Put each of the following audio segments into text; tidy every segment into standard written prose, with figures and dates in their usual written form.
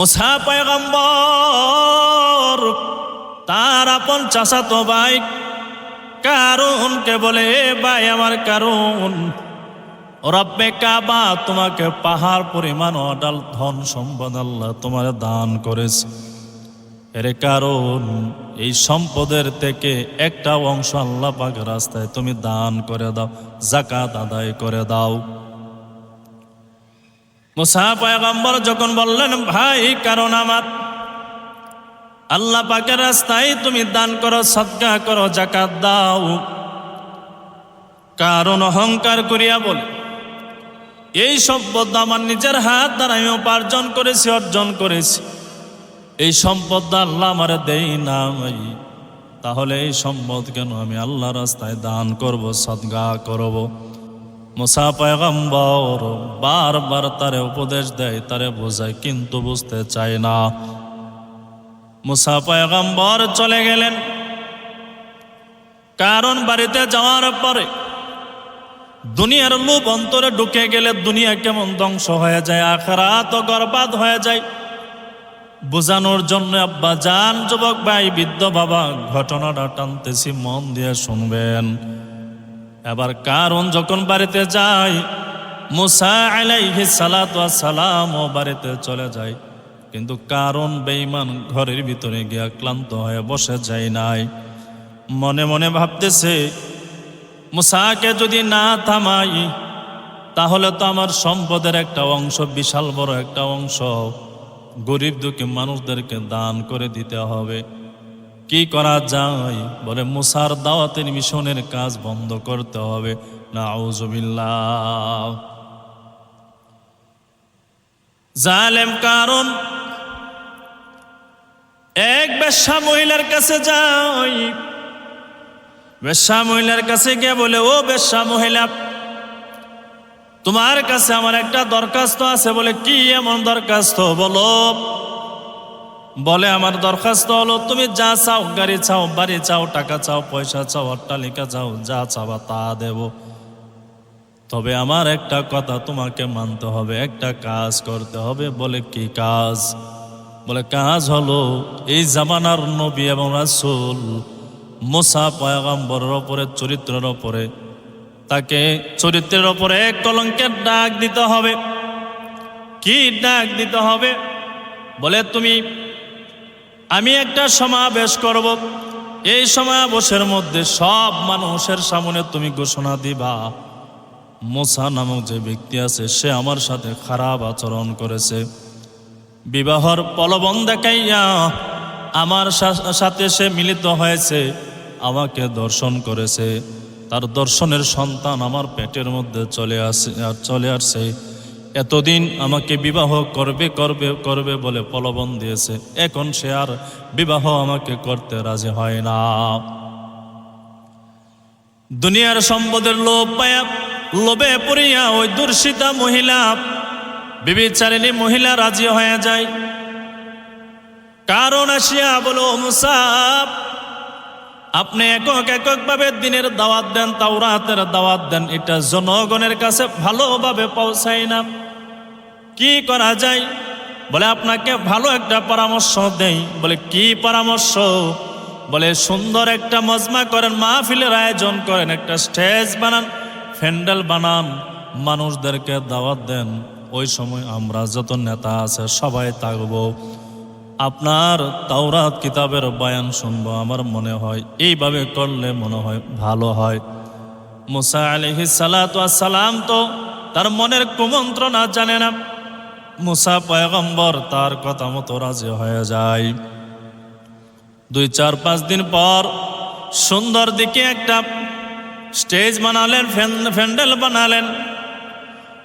মুসা পয়গম্বর তার আপন চাচাতো ভাই কারুনকে বলে, ভাই আমার কারুন, রব্বে কাবা তোমাকে পাহাড় পরিমাণ অডাল ধন সম্পদ আল্লাহ তোমার দান করেছে। এর কারণ এই সম্পদের থেকে একটা অংশ আল্লাহ পাকের রাস্তায় তুমি দান করে দাও, যাকাত আদায় করে দাও। মুসা পয়গম্বর যখন বললেন, ভাই কারণ আমার, আল্লাহ পাকের রাস্তায় তুমি দান করো, সদকা করো, যাকাত দাও। কারণ অহংকার করিয়া বলে, এই সম্পদ আমার নিজের হাত দ্বারা আমি উপার্জন করেছি, অর্জন করেছি, এই সম্পদ আল্লাহ আমার দেই নাই, তাহলে এই সম্পদ কেন আমি আল্লাহ রাস্তায় দান করব, সদকা করব। মুসা পয়গম্বর বারবার তারে উপদেশ দেয়, তারে বোঝায়, কিন্তু বুঝতে চায় না। মুসা পয়গম্বর চলে গেলেন। কারণ বাড়িতে যাওয়ার পরে দুনিয়ার লোভ অন্তরে ঢুকে গেলে দুনিয়া কেমন ধ্বংস হয়ে যায়, আখিরাত বরবাদ হয়ে যায়। বোঝানোর জন্য আব্বা জান, যুবক ভাই, বৃদ্ধ বাবা, ঘটনাটা টানতেছি, মন দিয়ে শুনবেন। এবার কারণ যখন বাড়িতে যায়, মুসা আলাইহিস সালাতু ওয়াস সালাম ও বাড়িতে চলে যায়, কিন্তু কারণ বেঈমান ঘরের ভিতরে গিয়া ক্লান্ত হয়ে বসে যায় নাই। মনে মনে ভাবতেছে, মুসাকে যদি না থামাই তাহলে তো আমার সম্পদের একটা অংশ, বিশাল বড় একটা অংশ গরিব দুঃখী মানুষদেরকে দান করে দিতে হবে। কি করা যায়? বলে মুসার দাওয়াতের মিশনের কাজ বন্ধ করতে হবে। নাউজুবিল্লাহ। জালেম কারণ এক বেশ্যা মহিলার কাছে যায়। বেশ্যা মহিলার কাছে গিয়ে বলে, ও বেশ্যা মহিলা, তোমার কাছে আমার একটা দরখাস্ত আছে। বলে, কি এমন দরখাস্ত বলো? বলে, আমার দরখাস্ত হলো তুমি যা চাও, গাড়ি চাও, বাড়ি চাও, টাকা চাও, পয়সা চাও, অট্টালিকা চাও, যা চাওয়া তা দেব। তবে আমার একটা কথা তোমাকে মানতে হবে, একটা কাজ করতে হবে। বলে, কি কাজ? বলে, কাজ হলো এই জামানার নবী এবং রাসূল মুসা পয়গম্বরের ওপরে, চরিত্রের ওপরে, তাকে চরিত্রের ওপরে কলঙ্কের ডাক দিতে হবে। কি ডাক দিতে হবে? বলে, আমি একটা সমাবেশ করব, এই সমাবেশের মধ্যে সব মানুষের সামনে তুমি ঘোষণা দিবা, মুসা নামক যে ব্যক্তি আছে সে আমার সাথে খারাপ আচরণ করেছে, বিবাহর প্রলোভন দেখাইয়া আমার সাথে সে মিলিত হয়েছে, আমাকে দর্শন করেছে, তার দর্শনের সন্তান আমার পেটের মধ্যে চলে আসছে, এতদিন আমাকে বিবাহ করবে বলে প্রলোভন দিয়েছে, এখন সে আর বিবাহ আমাকে করতে রাজি হয় না। দুনিয়ার সম্পদের লোভে পড়িয়া ওই দুর্শিতা মহিলা, বিবিচারিণী মহিলা রাজি হয়ে যায়। কারণ আসিয়া বলো, মুসা, আপনি এককভাবে দিনের দাওয়াত দেন, তাওরাতের দাওয়াত দেন, এটা জনগণের কাছে ভালোভাবে পৌঁছায় না, কি করা যায়? বলে, আপনাকে ভালো একটা পরামর্শ দেই। বলে, কি পরামর্শ? বলে, সুন্দর একটা মজমা করেন, মাহফিলের আয়োজন করেন, একটা স্টেজ বানান, প্যান্ডেল বানান, মানুষদেরকে দাওয়াত দেন। ওই সময় আমরা যত নেতা আছে সবাই থাকবো, আপনার তাওরাত কিতাবের বয়ান শুনবো। আমার মনে হয় এইভাবে করলে মনে হয় ভালো হয়। মুসা আলাইহিস সালাতু ওয়াস সালাম তো তার মনের কুমন্ত্রণা জানে না। মুসা পয়গম্বর তার কথা মতো রাজি হয়ে যায়। 2-4-5 দিন পর সুন্দর দিকে একটা স্টেজ বানালেন, প্যান্ডেল বানালেন।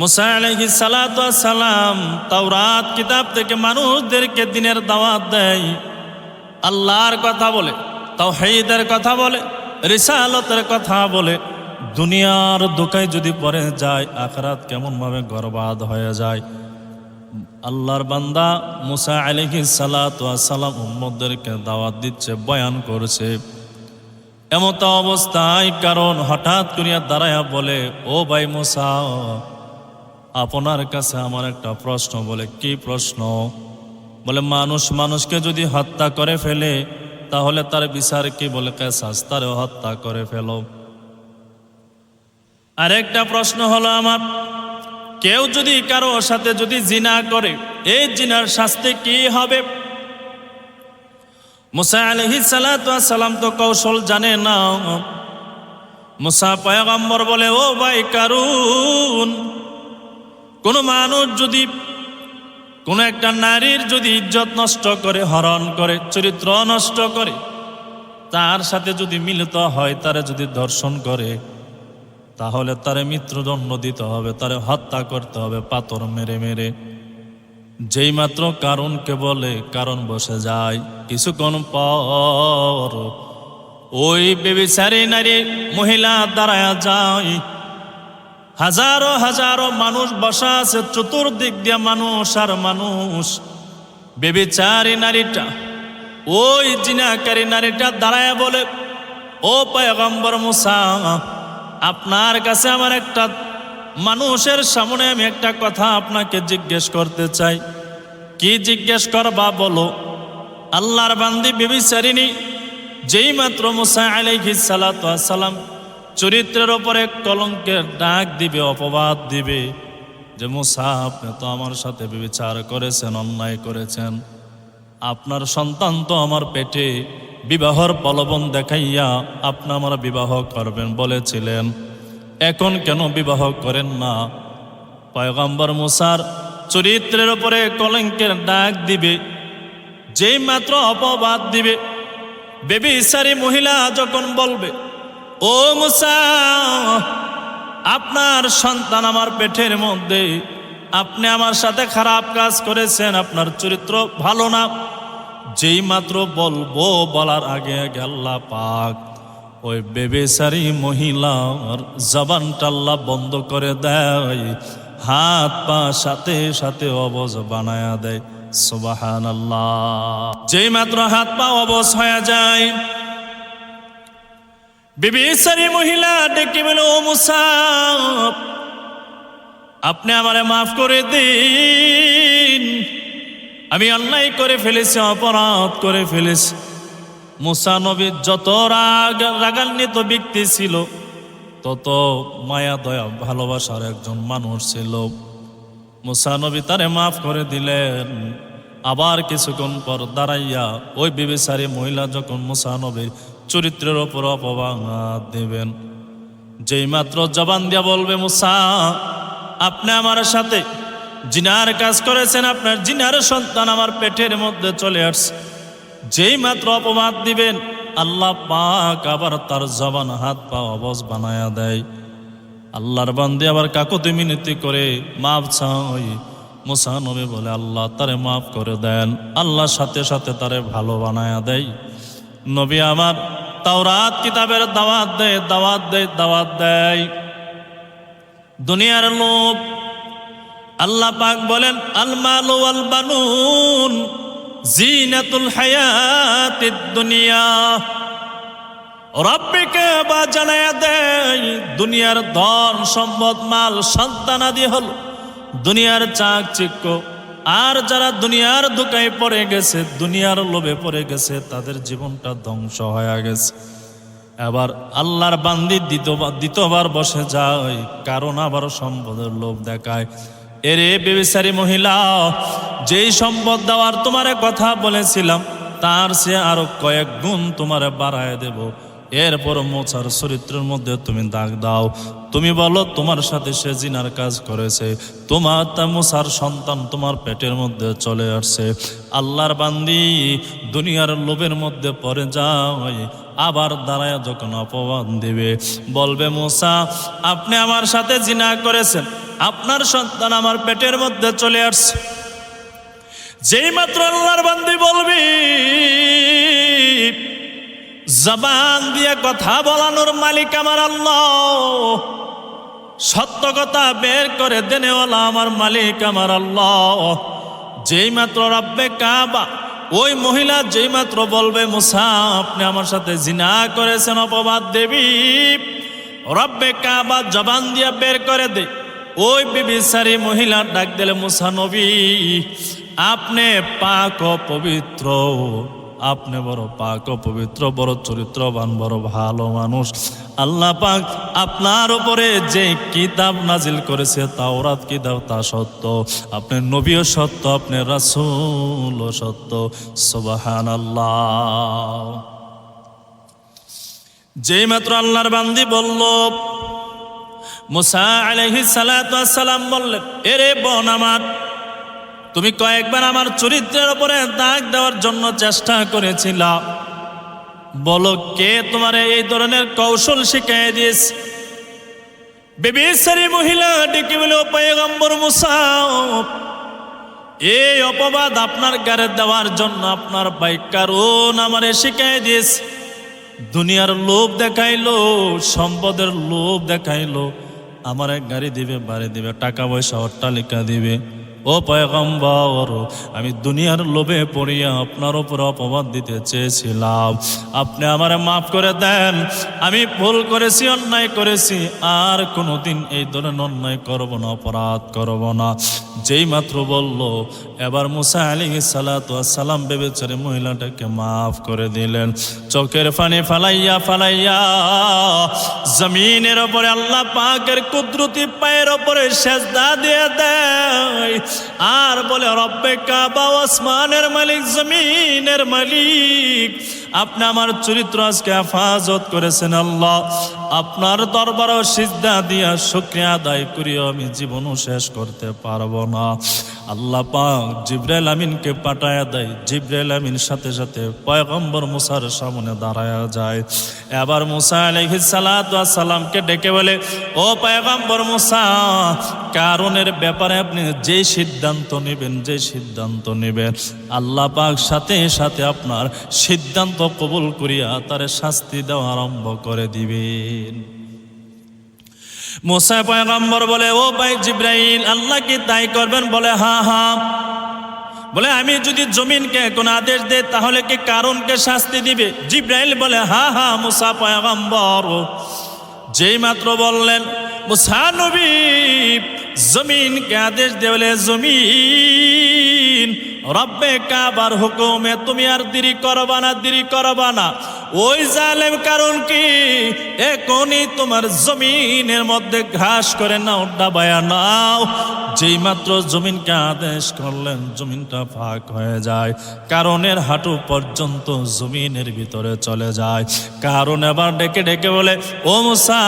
মুসা আলাইহিস সালাতু ওয়াস সালাম তাওরাত কিতাব থেকে মানুষদেরকে দিনের দাওয়াত দেয়, আল্লাহর কথা বলে, তাওহীদের কথা বলে, রিসালতের কথা বলে। দুনিয়ার দোকায় যদি পড়ে যায়, আখিরাত কেমন ভাবে বরবাদ হয়ে যায়। আল্লাহর বান্দা মুসা আলাইহিস সালাতু ওয়াস সালাম উম্মতদেরকে দাওয়াত দিচ্ছে, বয়ান করছে। এমত অবস্থায় কারণ হঠাৎ করিয়া দাঁড়ায়া বলে, ও ভাই মুসা, আপনার কাছে আমার একটা প্রশ্ন। বলে, কি প্রশ্ন? বলে মানুষ মানুষকে যদি হত্যা করে ফেলে তাহলে তার বিচার কি? বলে কিসাস, তারে হত্যা করে ফেলো। আরেকটা প্রশ্ন হলো আমার, কেউ যদি কারো সাথে যদি জিনা করে, এই জিনার শাস্তি কি হবে? মুসা আলাইহিস সালাতু ওয়াস সালাম তো কৌশল জানে না। মুসা পয়গম্বর বলে, ও ভাই কারুন, কোন মানুষ যদি কোন একটা নারীর যদি ইজ্জত নষ্ট করে, হরণ করে, চরিত্র নষ্ট করে, তার সাথে যদি মিলিত হয়, তারে যদি ধর্ষণ করে, তাহলে তারে মৃত্যুদণ্ড দিতে হবে, তারে হত্যা করতে হবে পাথর মেরে মেরে। যেই মাত্র কারণকে বলে, কারণ বসে যায়। কিছুক্ষণ পর ওই বেবিচারী নারী মহিলা দাঁড়ায়া যায়। হাজারো হাজারো মানুষ বসা আছে, চতুর্দিক দিয়ে মানুষ আর মানুষ। বেবিচারী নারীটা, ওই জিনাকারী নারীটা দাঁড়ায় বলে, ও পয়গম্বর মুসা, আপনার কাছে আমার একটা মানুষের সামনে আমি একটা কথা আপনাকে জিজ্ঞেস করতে চাই। কি জিজ্ঞেস করবা বলো? আল্লাহর বান্দি বেবিচারিনী যেই মাত্র মুসা আলাইহিস সালাতু ওয়াস সালাম চরিত্রের ওপরে কলঙ্কের ডাক দিবে, অপবাদ দিবে যে মুসা আপনি তো আমার সাথে ব্যভিচার করেছেন, অন্যায় করেছেন, আপনার সন্তান তো আমার পেটে, বিবাহর প্রলোভন দেখাইয়া আপনি আমার বিবাহ করবেন বলেছিলেন, এখন কেন বিবাহ করেন না? পয়গম্বর মুসার চরিত্রের ওপরে কলঙ্কের ডাক দিবে, যেই মাত্র অপবাদ দিবে, বেবিচারী মহিলা যখন বলবে, ও মুসা, আপনার সন্তান আমার পেটের মধ্যে, আপনি আমার সাথে খারাপ কাজ করেছেন, আপনার চরিত্র ভালো না, যেই মাত্র বলবো, বলার আগে আগে আল্লাহ পাক ওই বেবিচারী মহিলার জবানটা আল্লাহ বন্ধ করে দেয়, হাত পা সাথে সাথে অবশ বানায়া দেয়। সুবহানাল্লাহ। যেই মাত্র হাত পা অবশ হয়ে যায়, বেবিচারী মহিলা ডেকে বলে, ও মুসা, আপনি আমারে মাফ করে দিন, আমি অন্যায় করে ফেলেছি, অপরাধ করে ফেলেছি। মুসা নবী যত রাগান্বিত ব্যক্তি ছিল, তত মায়া দয়া ভালোবাসার একজন মানুষ ছিল। মুসা নবী তারে মাফ করে দিলেন। আবার কিছুক্ষণ পর দাঁড়াইয়া ওই বেবিচারী মহিলা যখন মুসা নবীর চরিত্রের ওপর অপবাদ দেবেন, যেই মাত্র জবান দিয়া বলবে, মুসা, আপনি আমার সাথে জিনার কাজ করেছেন, আপনার জিনার সন্তান আমার পেটের মধ্যে চলে আসছে, যেই মাত্র অপবাদ দিবেন, আল্লাহ পাক আবার তার জবান, হাত পা অবশ বানায়া দেয়। আল্লাহর বান্দে আবার কাকুতি মিনতি করে মাফ চাই। মুসা নবী বলে, আল্লাহ তারে মাফ করে দেন। আল্লাহ সাথে সাথে তারে ভালো বানায়া দেয়। নবী আমার তাওরাত কিতাবের দাওয়াত দেয়, দাওয়াত দেয়, দাওয়াত দেয়। দুনিয়ার লোভ, আল্লাহ পাক বলেন, আল মালু ওয়াল বানুন জিনাতুল হায়াতিদ দুনিয়া। রব্বিকে বা জানায়া দেয়, দুনিয়ার ধন সম্পদ, মাল, সন্তানাদি হল দুনিয়ার চাকচিক্য। আর যারা দুনিয়ার ধোঁকায় পড়ে গেছে, দুনিয়ার লোভে পড়ে গেছে, তাদের জীবনটা ধ্বংস হয়ে গেছে। এবার আল্লাহর বান্দি দ্বিতীয়বার বসে যায়, কারণ আবার সম্পদের লোভ দেখায়। এরে বেবিচারী মহিলা, যেই সম্পদ দেওয়ার তোমারে কথা বলেছিলাম, তার সে আরো কয়েক গুণ তোমারে বাড়ায় দেব। এরপর মোছার চরিত্রের মধ্যে তুমি দাগ দাও, তুমি বলো তোমার সাথে সে জিনার কাজ করেছে, তোমার তা মোছার সন্তান তোমার পেটের মধ্যে চলে আসছে। আল্লাহর বান্দি দুনিয়ার লোভের মধ্যে পড়ে যায়, আবার দাঁড়ায় যখন অপবাদ দিবে, বলবে, মুসা, আপনি আমার সাথে জিনা করেছেন, আপনার সন্তান আমার পেটের মধ্যে চলে আসছে। যেই মাত্র আল্লাহর বান্দি বলবি, জবান দিয়ে কথা বলানোর মালিক আমার আল্লাহ, সত্য কথা বের করে দেনেওয়ালা আমার মালিক আমার আল্লাহ। যেই মাত্র রব্বে কাবা, ওই মহিলা যেই মাত্র বলবে, মুসা, আপনি আমার সাথে জিনা করেছেন, অপবাদ দেবী, রব্বে কাবা জবান দিয়ে বের করে দে। ওই বেবিচারী মহিলা ডাক দিলে, মুসা নবী, আপনি পাক ও পবিত্র, আপনি বড় পাক ও পবিত্র, বড় চরিত্রবান, বড় ভালো মানুষ। আল্লাহ পাক আপনার উপরে যে কিতাব নাজিল করেছে তাওরাত কিতাব তা সত্য, আপনি নবীও সত্য, আপনি রাসূলও সত্য। সুবহানাল্লাহ। যেই মাত্র আল্লাহর বান্দি বলল, মুসা আলাইহিস সালাতু ওয়াস সালাম বললেন, এরে বোন আমার, তুমি কয়েকবার আমার চরিত্রের উপরে দাগ দেওয়ার জন্য চেষ্টা করেছিলা, বলো কে তোমার এই ধরনের কৌশল শিখিয়ে দিয়েছে? বেবিচারী মহিলা ডেকে বলে, ও পয়গম্বর মুসা, এই অপবাদ আপনার গায়ে দেওয়ার জন্য আপনার ভাই কারণ আমারে শিখিয়ে দিয়েছে। দুনিয়ার লোভ দেখাইলো, সম্পদের লোভ দেখাইলো, আমার এক গাড়ি দিবে, বাড়ি দিবে, টাকা পয়সা অট্টালিকা দিবে। ও পয়গম্বর, আমি দুনিয়ার লোভে পড়িয়া আপনার উপর অপবাদ দিতে চেয়েছিলাম, আপনি আমারে মাফ করে দেন। আমি ভুল করেছি, অন্যায় করেছি, আর কোনোদিন এই ধরনের অন্যায় করব না, অপরাধ করব না। যেই মাত্র বলল, এবার মুসা আলাইহিস সালাতু ওয়াস সালাম বেবেচারে মহিলাটাকে মাফ করে দিলেন। চোখের পানি ফালাইয়া ফালাইয়া জমিনের উপরে আল্লাহ পাকের কুদরতি পায়ের উপরে সেজদা দিয়ে দেয় আর বলে, রব্বে কাবা, আসমানের মালিক, জমিনের মালিক, আপনি আমার চরিত্র আজকে হেফাজত করেছেন আল্লাহ, আপনার দরবারও সিজদা দিয়া শুকরিয়া আদায় করিও আমি জীবনও শেষ করতে পারবো না। আল্লাহ পাক জিবরাইল আমিনকে পাঠায়া দেয়। জিবরাইল আমিন সাথে সাথে পয়গম্বর মুসার সামনে দাঁড়ায়া যায়। এবার মুসা আলাইহিস সালাতু ওয়াস সালামকে ডেকে বলে, ও পয়গম্বর মুসা, কারণের ব্যাপারে আপনি যে সিদ্ধান্ত নেবেন, যে সিদ্ধান্ত নেবেন, আল্লাহ পাক সাথে সাথে আপনার সিদ্ধান্ত কবুল করিয়া তারে শাস্তি দেওয়া আরম্ভ করে দিবেন। মুসা পয়গম্বর বলে, ও ভাই জিবরাইল, আল্লাহ কি তাই করবেন? বলে, হ্যাঁ হ্যাঁ। বলে, আমি যদি জমিনকে কোন আদেশ দেই তাহলে কি কারণকে শাস্তি দিবে? জিবরাইল বলে, হ্যাঁ হ্যাঁ মুসা পয়গম্বর। যেই মাত্র বললেন মুসা নবী জমিনকে আদেশ দিয়ে, বলে, জমিন, রব্বে কাবার হুকুমে তুমি আর দেরি করবা না, দেরি করবা না। ওই জালেম কারণ কি এখনই তোমার জমিনের মধ্যে ঘাস করে নাও, ডাবায়া নাও। যেই মাত্র জমিনকে আদেশ করলেন, জমিনটা ফাঁক হয়ে যায়, কারণের হাঁটু পর্যন্ত জমিনের ভিতরে চলে যায়। কারণ এবার ডেকে ডেকে বলে, ও মুসা,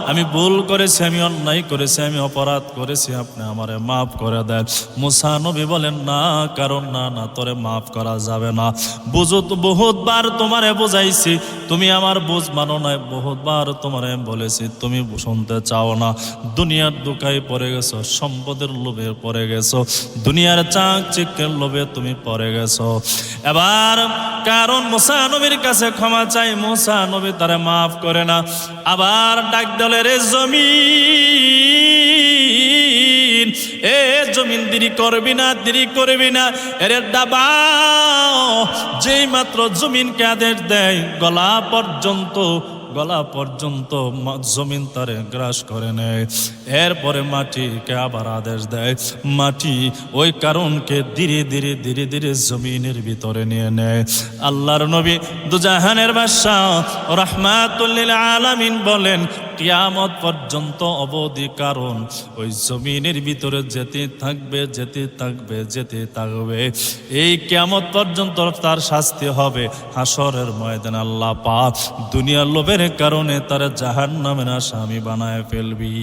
আমি ভুল করেছি, আমি অন্যায় করেছি, আমি অপরাধ করেছি, আপনি আমারে মাফ করে দেন। মুসা নবী বলেন, না কারণ, না না, তোরে মাফ করা যাবে না। বুঝো তো, বহুতবার তোমারে বোঝাইছি, তুমি আমার বুঝ মানো নাই, বহুতবার তোমারে বলেছি, তুমি শুনতে চাও না। দুনিয়ার দুঃখায় পড়ে গেছো, সম্পদের লোভে পড়ে গেছো, দুনিয়ার চাকচিক্যের লোভে তুমি পড়ে গেছো। এবার কারণ মুসা নবীর কাছে ক্ষমা চাই, মুসা নবী তারে মাফ করে না। আবার ডাক দলে, রে জমিন, এ জমিন, দেরি করবি না, দেরি করবি না, এরে ডাবাও। যেই মাত্র জমিনকে আদেশ দেয়, গলা পর্যন্ত জমিন তারে গ্রাস করে নেয়। এরপরে মাটিকে আবার আদেশ দেয়, মাটি ওই কারণকে ধীরে ধীরে ধীরে ধীরে জমিনের ভিতরে নিয়ে নেয়। আল্লাহর নবী দুজাহানের বাদশাহ রাহমাতুল লিল আলামিন বলেন, কিয়ামত পর্যন্ত অবধি কারণ ওই জমিনের ভিতরে যেতে থাকবে, যেতে থাকবে, যেতে থাকবে। এই কিয়ামত পর্যন্ত তার শাস্তি হবে হাসরের ময়দানে। আল্লাহ পাক দুনিয়ার লোভের কারণে তার জাহান্নামের আসামি বানায় ফেলবি।